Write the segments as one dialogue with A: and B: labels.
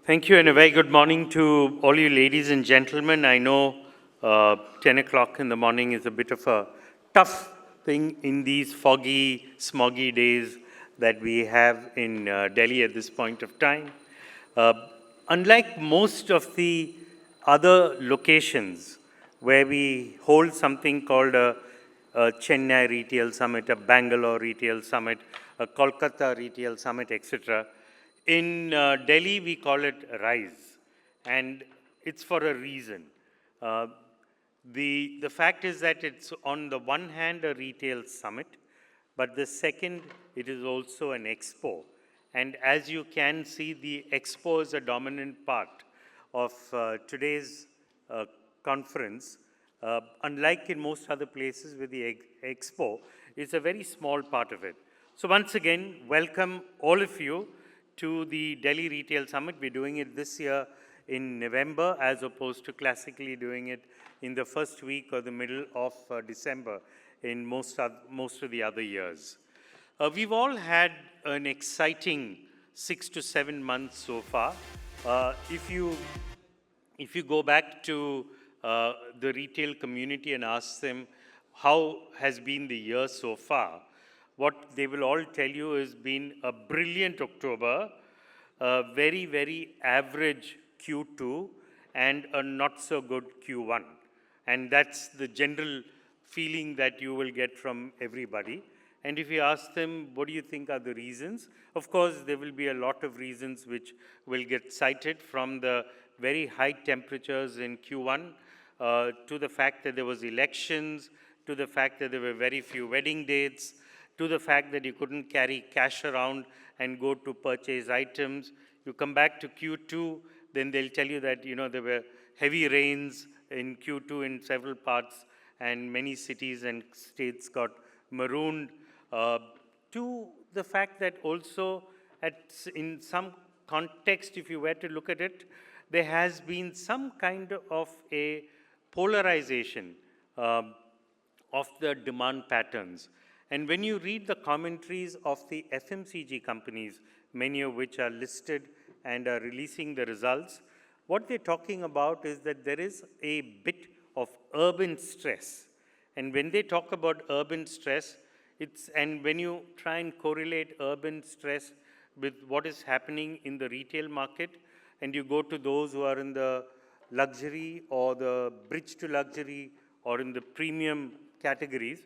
A: Thank you, and a very good morning to all you ladies and gentlemen. I know 10 o'clock in the morning is a bit of a tough thing in these foggy, smoggy days that we have in Delhi at this point of time. Uh, Unlike most of the other locations where we hold something called a Chennai Retail Summit, a Bangalore Retail Summit, a Kolkata Retail Summit, etc., in Delhi, we call it RISE, and it's for a reason. Uh, the fact is that it's on the one hand a retail summit, but the second, it is also an expo. And as you can see, the expo is a dominant part of today's conference. Unlike in most other places with the expo, it's a very small part of it. So once again, welcome all of you to the Delhi Retail Summit. We're doing it this year in November as opposed to classically doing it in the first week or the middle of December in most of the other years. We've all had an exciting 6 to 7 months so far. If you go back to the retail community and ask them how has been the year so far, what they will all tell you has been a brilliant October, a very, very average Q2, and a not so good Q1. And that's the general feeling that you will get from everybody. And if you ask them, what do you think are the reasons? Of course, there will be a lot of reasons which will get cited, from the very high temperatures in Q1 to the fact that there was elections, to the fact that there were very few wedding dates, to the fact that you couldn't carry cash around and go to purchase items. You come back to Q2, then they'll tell you that there were heavy rains in Q2 in several parts, and many cities and states got marooned. To the fact that also in some context, if you were to look at it, there has been some kind of a polarization of the demand patterns. And when you read the commentaries of the FMCG companies, many of which are listed and are releasing the results, what they're talking about is that there is a bit of urban stress. And when they talk about urban stress, and when you try and correlate urban stress with what is happening in the retail market, and you go to those who are in the luxury or the bridge to luxury or in the premium categories,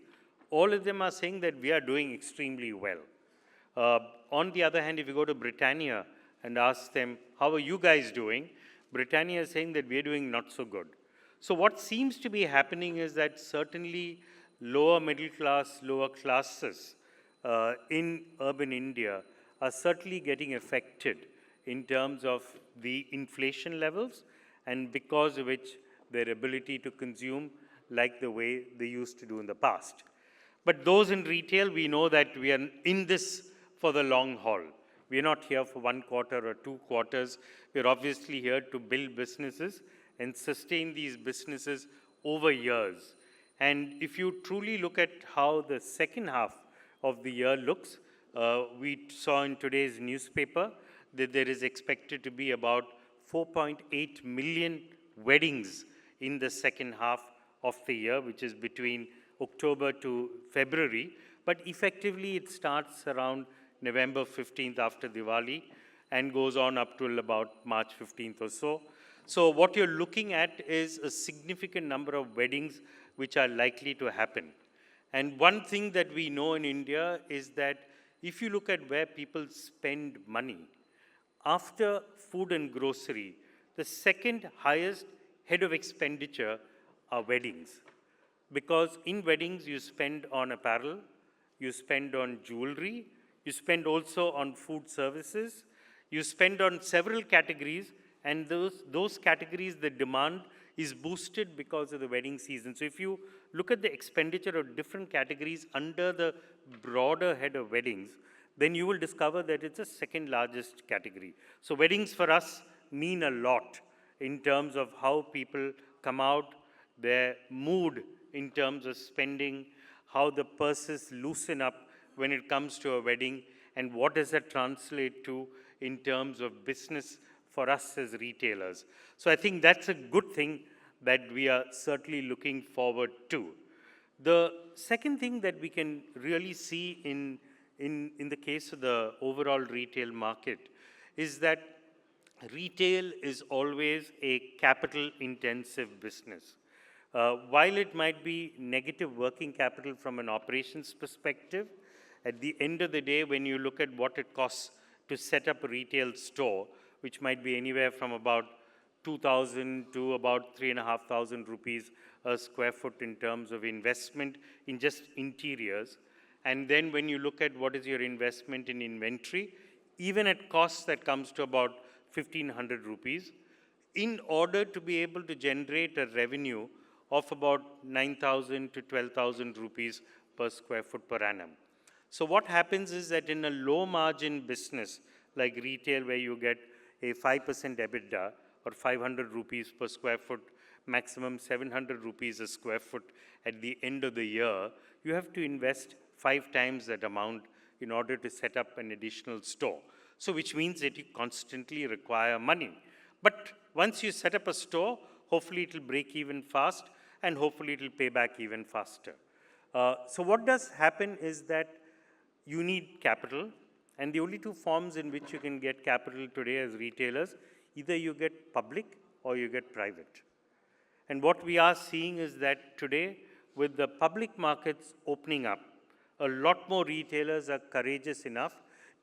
A: all of them are saying that we are doing extremely well. On the other hand, if you go to Britannia and ask them, how are you guys doing? Britannia is saying that we are doing not so good. So what seems to be happening is that certainly lower middle class, lower classes in urban India are certainly getting affected in terms of the inflation levels, and because of which their ability to consume like the way they used to do in the past. But those in retail, we know that we are in this for the long haul. We are not here for 1 quarter or 2 quarters. We're obviously here to build businesses and sustain these businesses over years. And if you truly look at how the second half of the year looks, we saw in today's newspaper that there is expected to be about 4.8 million weddings in the second half of the year, which is between October to February. But effectively, it starts around November 15th after Diwali and goes on up till about March 15th or so. So what you're looking at is a significant number of weddings which are likely to happen. And one thing that we know in India is that if you look at where people spend money, after food and grocery, the second highest head of expenditure are weddings. Because in weddings, you spend on apparel, you spend on jewelry, you spend also on food services, you spend on several categories, and those categories, the demand is boosted because of the wedding season. So if you look at the expenditure of different categories under the broader head of weddings, then you will discover that it's the second largest category. So weddings for us mean a lot in terms of how people come out, their mood in terms of spending, how the purses loosen up when it comes to a wedding, and what does that translate to in terms of business for us as retailers. So I think that's a good thing that we are certainly looking forward to. The second thing that we can really see in the case of the overall retail market is that retail is always a capital intensive business. While it might be negative working capital from an operations perspective, at the end of the day, when you look at what it costs to set up a retail store, which might be anywhere from about 2,000 to about 3,500 rupees a square foot in terms of investment in just interiors. And then when you look at what is your investment in inventory, even at costs that comes to about 1,500 rupees, in order to be able to generate a revenue of about 9,000 to 12,000 rupees per square foot per annum. So what happens is that in a low margin business like retail, where you get a 5% EBITDA or 500 rupees per square foot, maximum 700 rupees a square foot at the end of the year, you have to invest 5 times that amount in order to set up an additional store. So which means that you constantly require money. But once you set up a store, hopefully it will break even fast and hopefully it will pay back even faster. So what does happen is that you need capital, and the only two forms in which you can get capital today as retailers, either you get public or you get private. And what we are seeing is that today, with the public markets opening up, a lot more retailers are courageous enough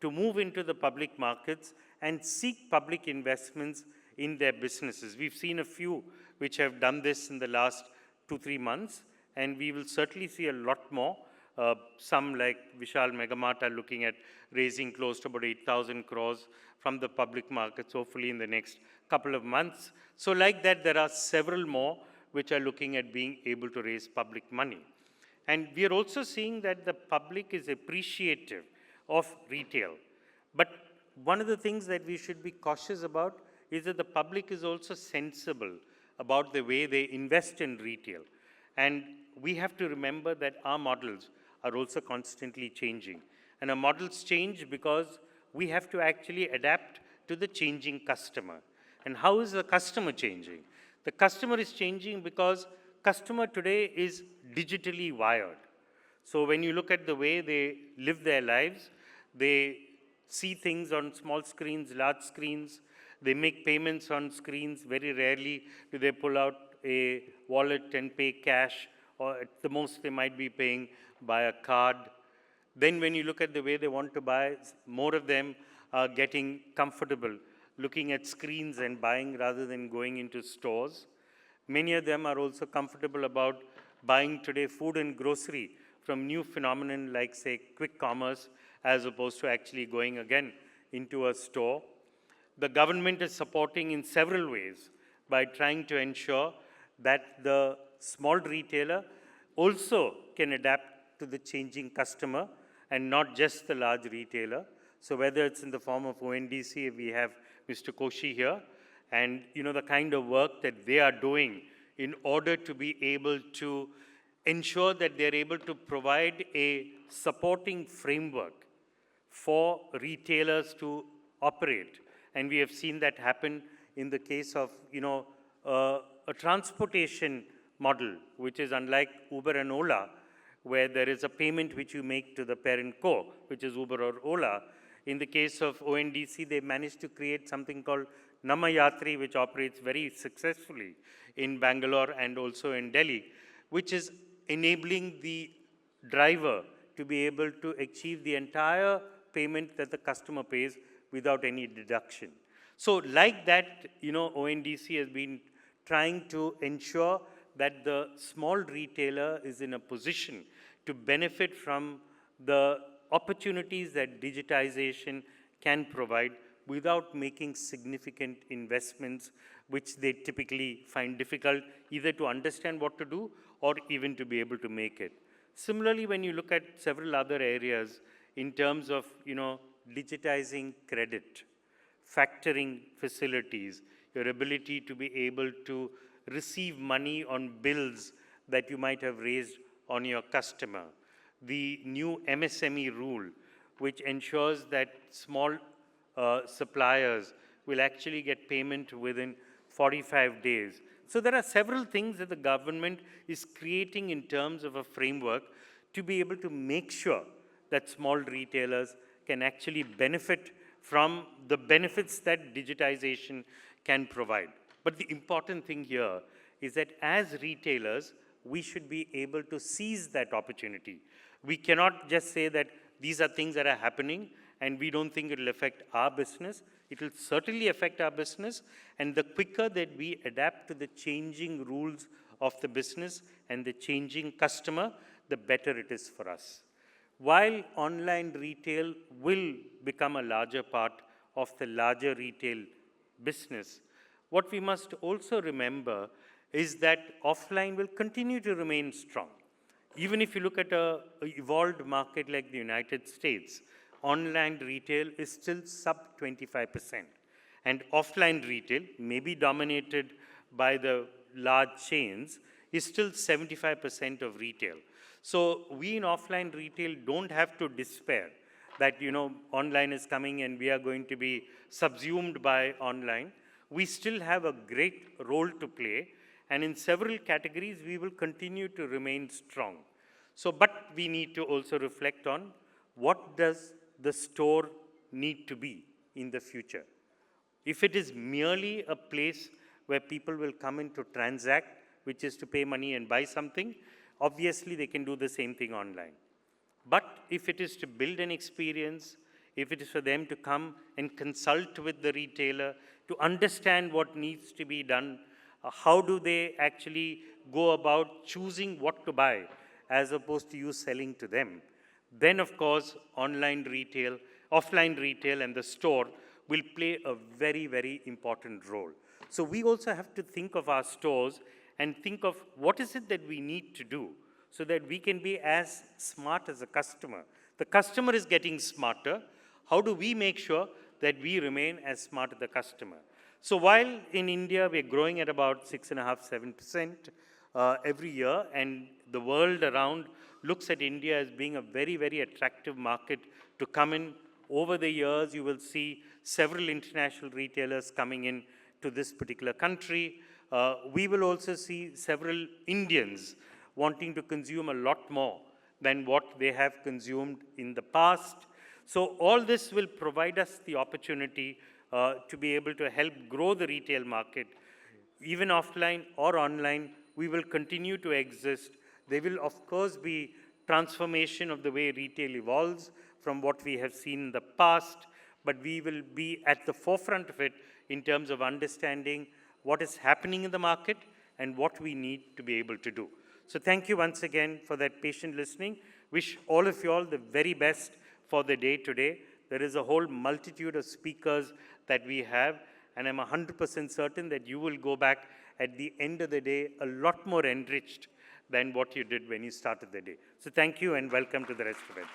A: to move into the public markets and seek public investments in their businesses. We've seen a few which have done this in the last 2-3 months, and we will certainly see a lot more. Some like Vishal Megamart are looking at raising close to about 8,000 crores from the public markets, hopefully in the next couple of months. So like that, there are several more which are looking at being able to raise public money. And we are also seeing that the public is appreciative of retail. But one of the things that we should be cautious about is that the public is also sensible about the way they invest in retail. And we have to remember that our models are also constantly changing. And our models change because we have to actually adapt to the changing customer. And how is the customer changing? The customer is changing because customer today is digitally wired. So when you look at the way they live their lives, they see things on small screens, large screens, they make payments on screens. Very rarely do they pull out a wallet and pay cash, or at the most they might be paying by a card. Then when you look at the way they want to buy, more of them are getting comfortable looking at screens and buying rather than going into stores. Many of them are also comfortable about buying today food and grocery from new phenomenon like, say, quick commerce, as opposed to actually going again into a store. The government is supporting in several ways by trying to ensure that the small retailer also can adapt to the changing customer and not just the large retailer. So whether it's in the form of ONDC, we have Mr. Koshi here, and the kind of work that they are doing in order to be able to ensure that they're able to provide a supporting framework for retailers to operate. And we have seen that happen in the case of, a transportation model, which is unlike Uber and Ola, where there is a payment which you make to the parent co, which is Uber or Ola. In the case of ONDC, they managed to create something called Namayatri, which operates very successfully in Bangalore and also in Delhi, which is enabling the driver to be able to achieve the entire payment that the customer pays without any deduction. So like that, ONDC has been trying to ensure that the small retailer is in a position to benefit from the opportunities that digitization can provide without making significant investments, which they typically find difficult either to understand what to do or even to be able to make it. Similarly, when you look at several other areas in terms of, digitizing credit, factoring facilities, your ability to be able to receive money on bills that you might have raised on your customer, the new MSME rule, which ensures that small suppliers will actually get payment within 45 days. So there are several things that the government is creating in terms of a framework to be able to make sure that small retailers can actually benefit from the benefits that digitization can provide. But the important thing here is that as retailers, we should be able to seize that opportunity. We cannot just say that these are things that are happening and we don't think it will affect our business. It will certainly affect our business, and the quicker that we adapt to the changing rules of the business and the changing customer, the better it is for us. While online retail will become a larger part of the larger retail business, what we must also remember is that offline will continue to remain strong. Even if you look at an evolved market like the United States, online retail is still sub 25%. And offline retail, maybe dominated by the large chains, is still 75% of retail. So we in offline retail don't have to despair that, online is coming and we are going to be subsumed by online. We still have a great role to play, and in several categories, we will continue to remain strong. So, but we need to also reflect on what does the store need to be in the future. If it is merely a place where people will come in to transact, which is to pay money and buy something, obviously they can do the same thing online. But if it is to build an experience, if it is for them to come and consult with the retailer, to understand what needs to be done, how do they actually go about choosing what to buy as opposed to you selling to them, then of course offline retail and the store will play a very, very important role. So we also have to think of our stores and think of what is it that we need to do so that we can be as smart as a customer. The customer is getting smarter. How do we make sure that we remain as smart as the customer? So while in India we're growing at about 6.5–7% every year, and the world around looks at India as being a very, very attractive market to come in. Over the years, you will see several international retailers coming in to this particular country. We will also see several Indians wanting to consume a lot more than what they have consumed in the past. So all this will provide us the opportunity to be able to help grow the retail market. Even offline or online, we will continue to exist. There will, of course, be transformation of the way retail evolves from what we have seen in the past, but we will be at the forefront of it in terms of understanding what is happening in the market and what we need to be able to do. So thank you once again for that patient listening. Wish all of you all the very best for the day today. There is a whole multitude of speakers that we have, and I'm 100% certain that you will go back at the end of the day a lot more enriched than what you did when you started the day. So thank you and welcome to the rest of it.